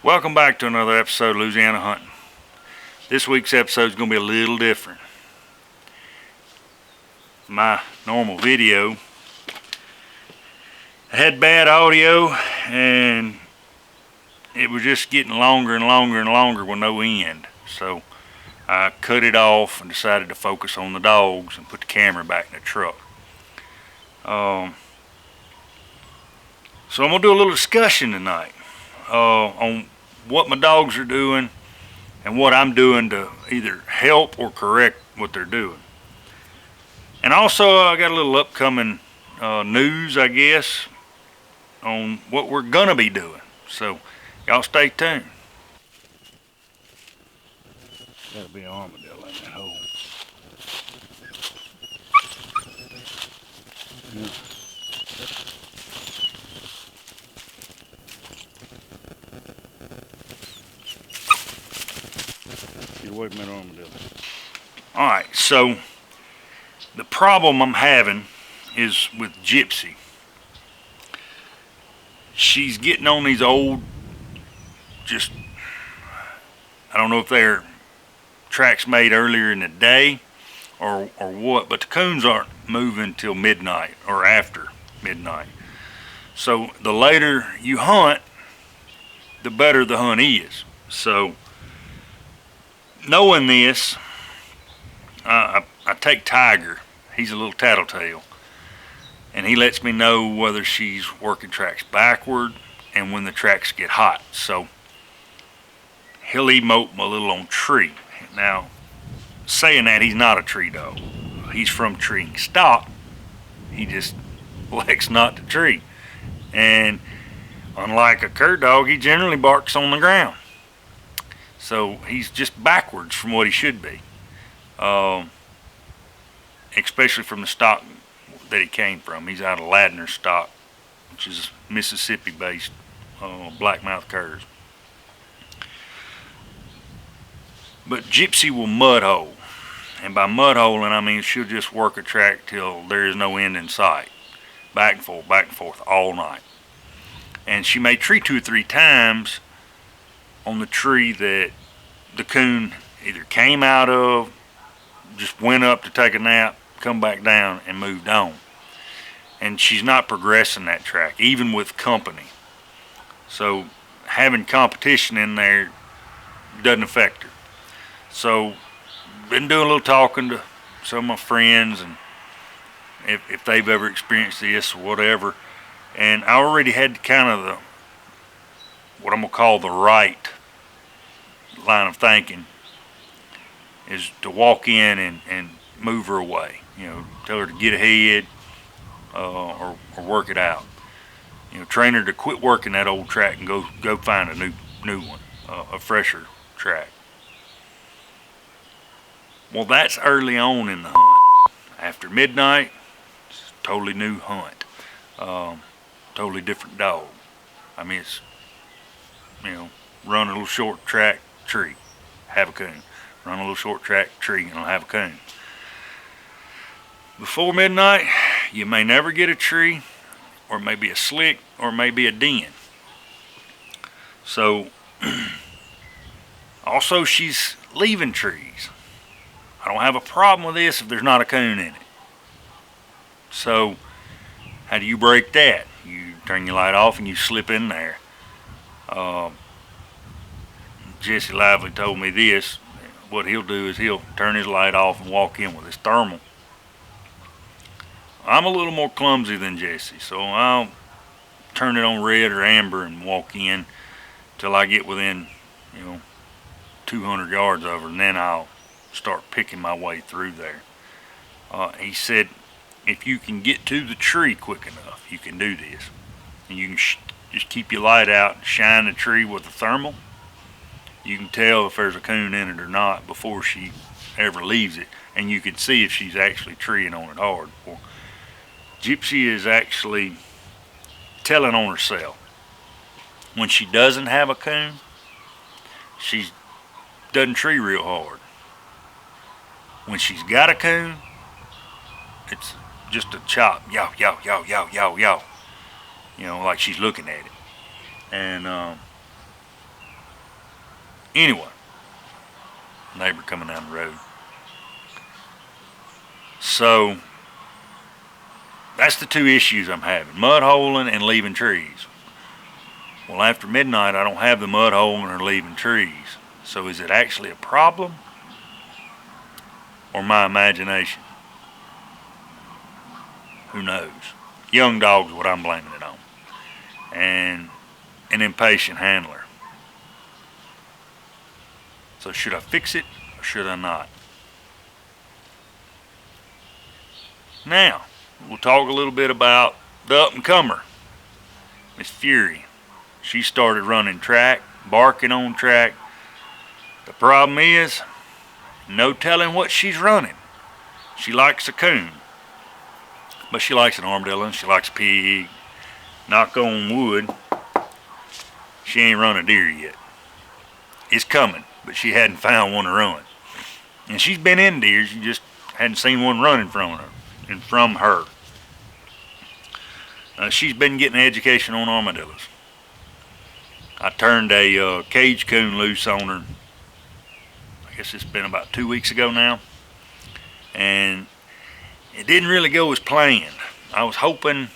Welcome back to another episode of Louisiana Hunting. This week's episode is going to be a little different. My normal video, I had bad audio and it was just getting longer and longer and longer with no end. So I cut it off and decided to focus on the dogs and put the camera back in the truck. So I'm going to do a little discussion tonight on what my dogs are doing and what I'm doing to either help or correct what they're doing. And also I got a little upcoming news, I guess, on what we're gonna be doing. So y'all stay tuned. Gotta be an armadillo in that hole. Yeah. Get away from that armadillo. Alright, so the problem I'm having is with Gypsy. She's getting on these old, I don't know if they're tracks made earlier in the day or what, but the coons aren't moving till midnight or after midnight. So the later you hunt, the better the hunt is. So knowing this, I take Tiger. He's a little tattletale, and he lets me know whether she's working tracks backward and when the tracks get hot. So he'll emote a little on tree. Now, saying that, he's not a tree dog. He's from treeing stock. He just likes not to tree. And unlike a cur dog, he generally barks on the ground. So he's just backwards from what he should be. Especially from the stock that he came from. He's out of Ladner stock, which is Mississippi-based blackmouth curs. But Gypsy will mud hole, and by mud holing I mean she'll just work a track till there is no end in sight, back and forth all night. And she may tree 2 or 3 times on the tree that the coon either came out of, just went up to take a nap, come back down, and moved on. And she's not progressing that track, even with company. So having competition in there doesn't affect her. So been doing a little talking to some of my friends, and if they've ever experienced this or whatever. And I already had kind of what I'm gonna call the right line of thinking, is to walk in and move her away. You know, tell her to get ahead or work it out. You know, train her to quit working that old track and go find a new one, a fresher track. Well, that's early on in the hunt. After midnight, it's a totally new hunt. Totally different dog. I mean, it's, you know, run a little short track, tree, have a coon. Run a little short track, tree, and I'll have a coon. Before midnight, you may never get a tree, or maybe a slick, or maybe a den. So, also she's leaving trees. I don't have a problem with this if there's not a coon in it. So, how do you break that? You turn your light off and you slip in there. Jesse Lively told me this. What he'll do is he'll turn his light off and walk in with his thermal. I'm a little more clumsy than Jesse, so I'll turn it on red or amber and walk in till I get within, 200 yards of her, and then I'll start picking my way through there. He said if you can get to the tree quick enough, you can do this. And you can just keep your light out and shine the tree with a thermal. You can tell if there's a coon in it or not before she ever leaves it, and you can see if she's actually treeing on it hard. Well, Gypsy is actually telling on herself. When she doesn't have a coon, she doesn't tree real hard. When she's got a coon, it's just a chop, yow, yow, yow, yow, yow, yow. Like she's looking at it. And Anyway, neighbor coming down the road. So that's the two issues I'm having: mud holing and leaving trees. Well, after midnight, I don't have the mud holing or leaving trees. So is it actually a problem or my imagination? Who knows? Young dog's what I'm blaming it on, and an impatient handler. So should I fix it or should I not? Now, we'll talk a little bit about the up-and-comer, Miss Fury. She started running track, barking on track. The problem is, no telling what she's running. She likes a coon, but she likes an armadillo, and she likes a pig. Knock on wood, she ain't run a deer yet. It's coming, but she hadn't found one to run. And she's been in deer, she just hadn't seen one running from her. She's been getting an education on armadillos. I turned a cage coon loose on her. I guess it's been about 2 weeks ago now. And it didn't really go as planned. I was hoping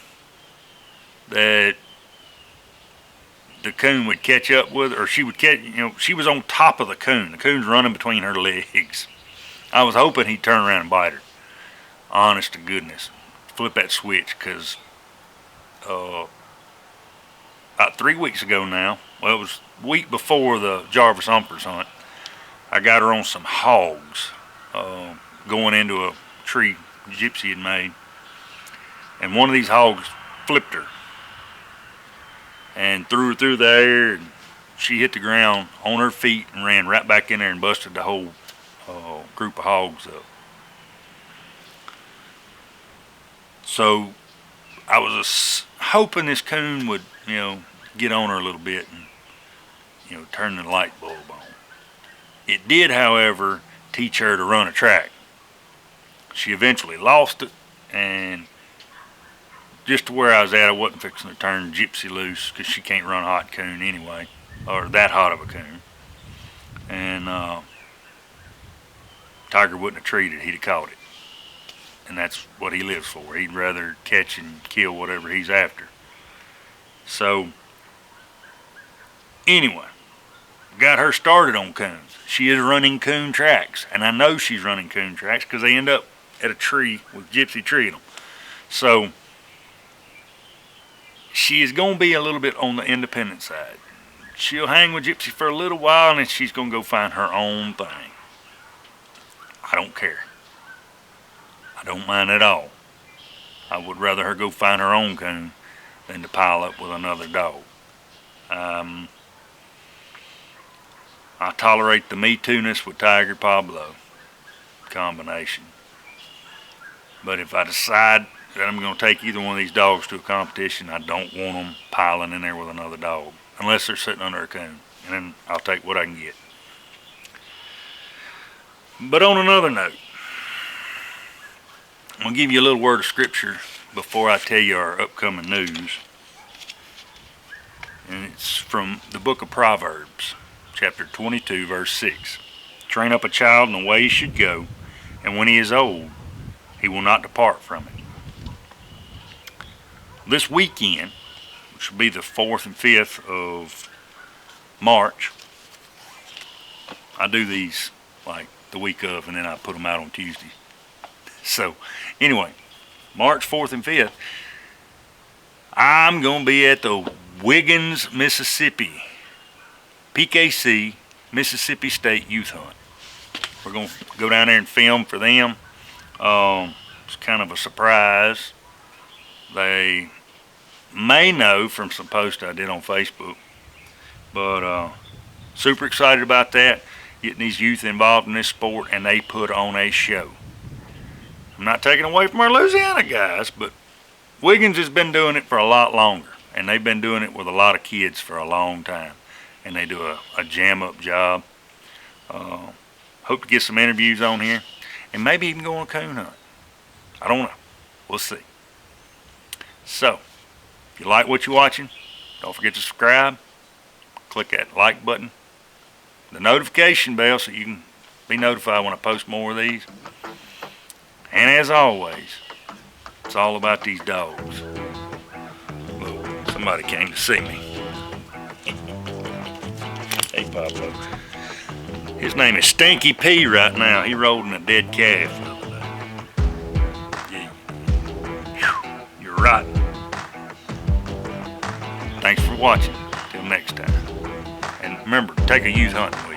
that the coon would catch up with her, or she would catch, she was on top of the coon. The coon's running between her legs. I was hoping he'd turn around and bite her. Honest to goodness. Flip that switch, because about 3 weeks ago now, well, it was the week before the Jarvis Humphers hunt, I got her on some hogs going into a tree Gypsy had made. And one of these hogs flipped her and threw her through the air, and she hit the ground on her feet and ran right back in there and busted the whole group of hogs up. So I was hoping this coon would, get on her a little bit and, turn the light bulb on. It did, however, teach her to run a track. She eventually lost it, and just to where I was at, I wasn't fixing to turn Gypsy loose, because she can't run a hot coon anyway, or that hot of a coon. And Tiger wouldn't have treated it, he'd have caught it. And that's what he lives for. He'd rather catch and kill whatever he's after. So, anyway, got her started on coons. She is running coon tracks, and I know she's running coon tracks because they end up at a tree with Gypsy treeing them. So, she is going to be a little bit on the independent side. She'll hang with Gypsy for a little while, and then she's going to go find her own thing. I don't care. I don't mind at all. I would rather her go find her own coon than to pile up with another dog. I tolerate the Me Too-ness with Tiger Pablo combination. But if I decide that I'm going to take either one of these dogs to a competition, I don't want them piling in there with another dog, unless they're sitting under a coon, and then I'll take what I can get. But on another note, I'm going to give you a little word of scripture before I tell you our upcoming news. And it's from the book of Proverbs, chapter 22, verse 6. Train up a child in the way he should go, and when he is old, he will not depart from it. This weekend, which will be the 4th and 5th of March, I do these like the week of, and then I put them out on Tuesday. So, anyway, March 4th and 5th, I'm going to be at the Wiggins, Mississippi, PKC, Mississippi State Youth Hunt. We're going to go down there and film for them. It's kind of a surprise. They may know from some posts I did on Facebook, but super excited about that, getting these youth involved in this sport, and they put on a show. I'm not taking away from our Louisiana guys, but Wiggins has been doing it for a lot longer, and they've been doing it with a lot of kids for a long time, and they do a jam-up job. Hope to get some interviews on here, and maybe even go on a coon hunt. I don't know. We'll see. So, if you like what you're watching, don't forget to subscribe. Click that like button. the notification bell so you can be notified when I post more of these. And as always, it's all about these dogs. Oh, somebody came to see me. Hey, Pablo. His name is Stinky P right now. He rolled in a dead calf the other day. Yeah. You're right. Thanks for watching. Till next time. And remember, take a youth hunting with you.